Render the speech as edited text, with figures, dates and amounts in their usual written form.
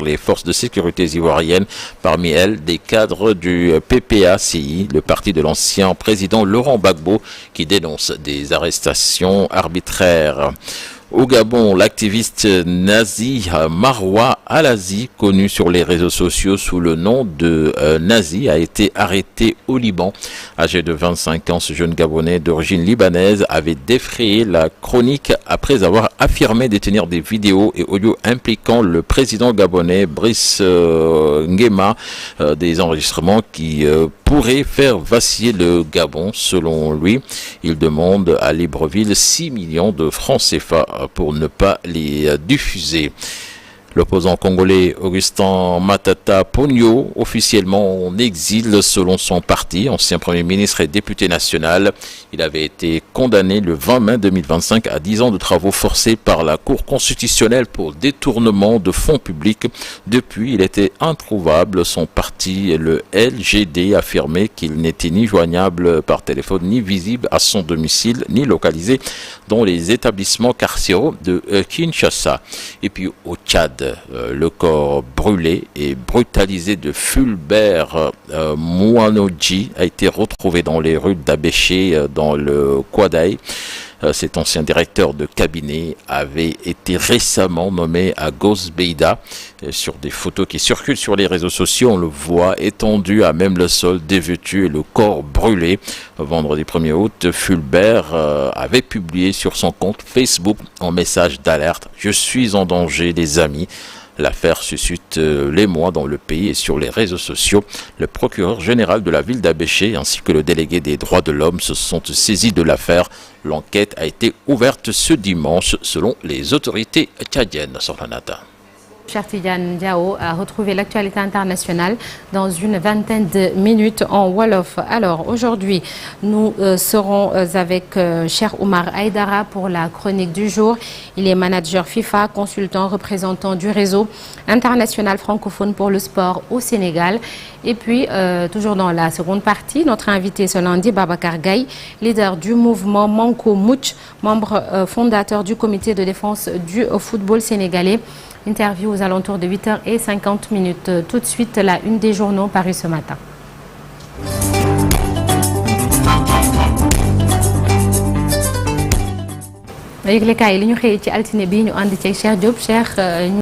les forces de sécurité ivoiriennes, parmi elles des cadres du PPACI, le parti de l'ancien président Laurent Gbagbo, qui dénonce des arrestations arbitraires. Au Gabon, l'activiste nazi Marwa Alazi, connu sur les réseaux sociaux sous le nom de Nazi, a été arrêté au Liban. Âgé de 25 ans, ce jeune Gabonais d'origine libanaise avait défrayé la chronique après avoir affirmé détenir des vidéos et audios impliquant le président gabonais Brice Nguema, des enregistrements qui pourraient faire vaciller le Gabon. Selon lui, il demande à Libreville 6 millions de francs CFA pour ne pas les diffuser. L'opposant congolais Augustin Matata Ponyo, officiellement en exil selon son parti, ancien Premier ministre et député national. Il avait été condamné le 20 mai 2025 à 10 ans de travaux forcés par la Cour constitutionnelle pour détournement de fonds publics. Depuis, il était introuvable. Son parti, le LGD, affirmait qu'il n'était ni joignable par téléphone, ni visible à son domicile, ni localisé dans les établissements carcéraux de Kinshasa. Et puis au Tchad, le corps brûlé et brutalisé de Fulbert Mouanoji a été retrouvé dans les rues d'Abéché dans le Kouadaï. Cet ancien directeur de cabinet avait été récemment nommé à Gosbeida. Sur des photos qui circulent sur les réseaux sociaux, on le voit étendu à même le sol, dévêtu et le corps brûlé. Vendredi 1er août, Fulbert avait publié sur son compte Facebook un message d'alerte: « Je suis en danger, les amis ». L'affaire suscite l'émoi dans le pays et sur les réseaux sociaux. Le procureur général de la ville d'Abéché ainsi que le délégué des droits de l'homme se sont saisis de l'affaire. L'enquête a été ouverte ce dimanche selon les autorités tchadiennes. Sorlanata. Cheikh Tidiane Diao a retrouvé l'actualité internationale dans une vingtaine de minutes en Wolof. Alors aujourd'hui, nous serons avec Cheikh Oumar Aïdara pour la chronique du jour. Il est manager FIFA, consultant, représentant du réseau international francophone pour le sport au Sénégal. Et puis, toujours dans la seconde partie, notre invité ce lundi, Babacar Gaye, leader du mouvement Manko Mouch, membre fondateur du comité de défense du football sénégalais. Interview aux alentours de 8h50. Tout de suite, la une des journaux parus ce matin.